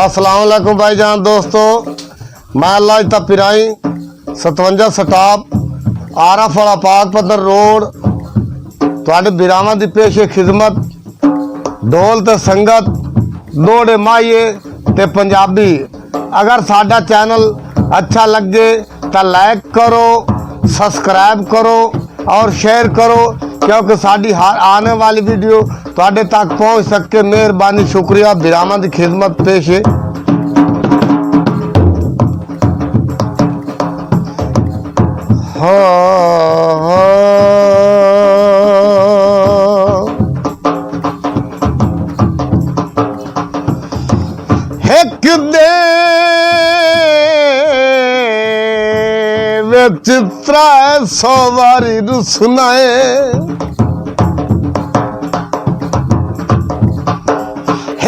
अस्सलाम वालेकुम भाईजान दोस्तों, मैं अल्लाह तपिराई 57 स्टाफ आरफ वाला पाक पत्थर रोड तुहाडे बिरावां दी पेशे खिदमत ढोल ते संगत दोड़े माइए ते पंजाबी। अगर साडा चैनल अच्छा लगे तो लाइक करो, सब्सक्राइब करो और शेयर करो, क्योंकि साडी हर आने वाली वीडियो तुहाडे तक पहुँच सके। मेहरबानी, शुक्रिया। बिरावां दी खिदमत पेश है। एक दे चित्रा सौ बारी रुसनाए,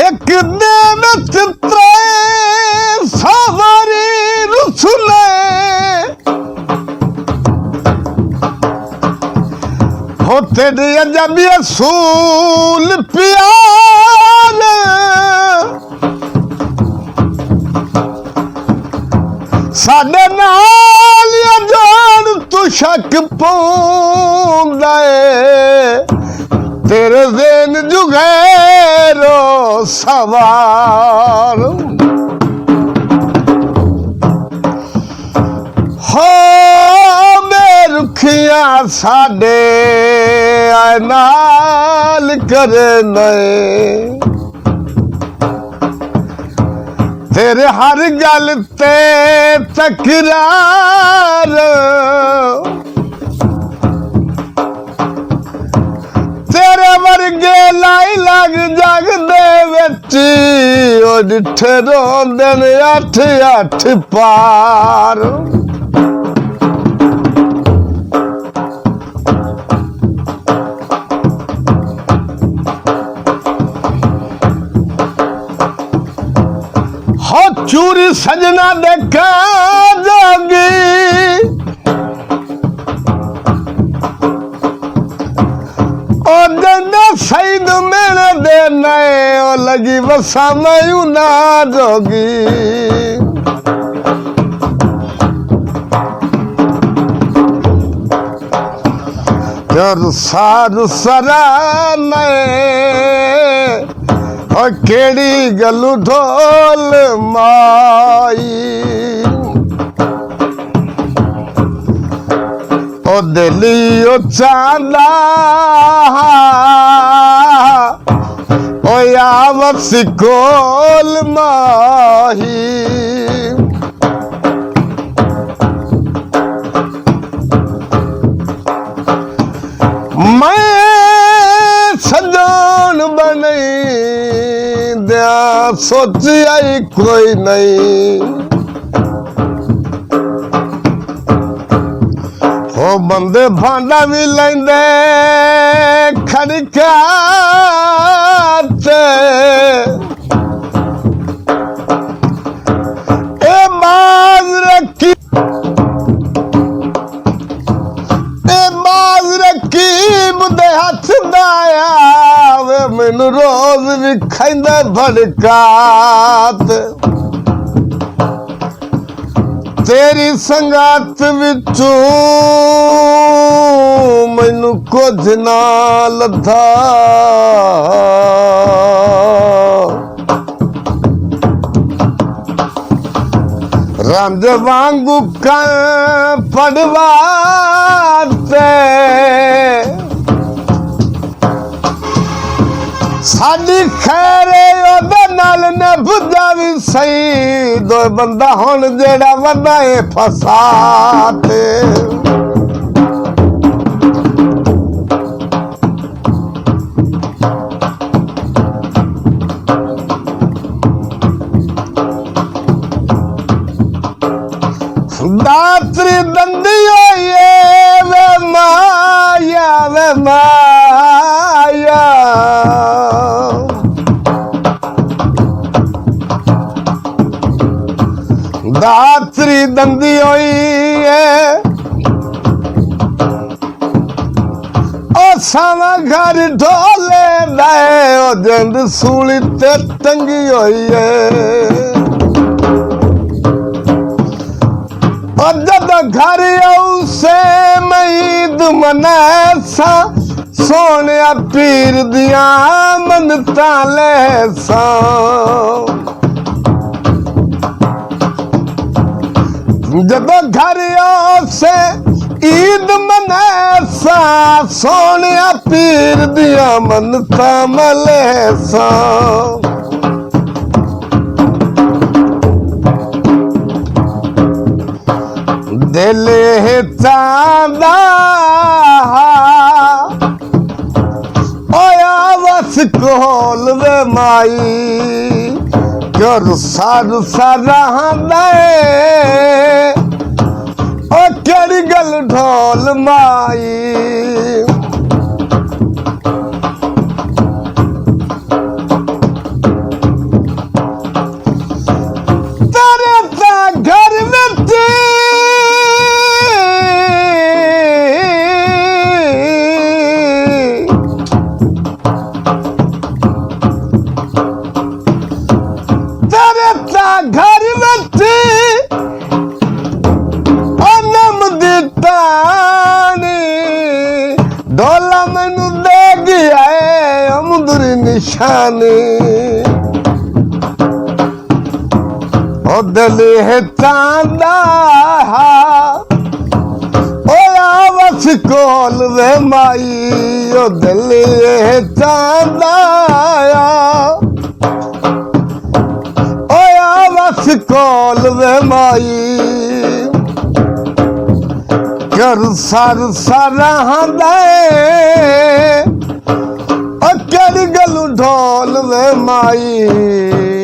एक दे चित्रा सौ बारी रुसनाए, होते दिया जब ये सूल प्यार साडे नाल या जान तू शक पाउंदा है, तेरे ज़हन जुगैरो सवार हो रुखियां साडे आए नाल करे नए, तेरे हर गल ते तकरार, तेरे वर्गे लाई लग जग दे विच ओ डिठे रोंदे ने अठ अठ पार। चूरी सजना देखा जागी, और जन्ना सईद मेरे दे नए ओ लगी बसा मयू ना जोगी। सारू सरा नए और केड़ी गलू ढोल माई, ओ दिली ओ चांदा ओ यावत सिकोल माही, मैं सजन बनी सोचिया कोई नहीं, हो बंदे भांडा भी लेंदे खड़का ए बाज रखी, ए बाज रखी मुदे हथ दाया वे मैनू रोज भी खाइंदा भड़कात, तेरी संगत विचों मैनू कुछ ना लथा, रंज वांगू पड़वाते साडी खैरे ओदे नाल नभ जावी सही, दो बंदा हुण जेड़ा वड्डा ए फसाते। दात्री दंदी होइए वे माया वे माया, दात्री दंदी होई है ओ सावा घर ढोले दे ओ जंद सूली ते टंगी होई है। और जब घर से मईद मनैसा सोने पीर दिया मनता लैसा जब घर से ईद मनैसा सोने पीर दिया मनता मलैसा दिल चांदा ओया बस कोल वे माई क्यों रुसा रुसा रहा ओ केड़ी गल ढोल माई तेरे ता घर विच तेरे ता घर विच अनम दिता ढोला मैनू दे गया है अमदुरी निशानी ओ दिल है चांदा ओया बस कोल वे माई ओ दिल है चांदा ओया बस कोल वे माई कर सर सरहंदे ओ केड़ी गल ढोल वे माई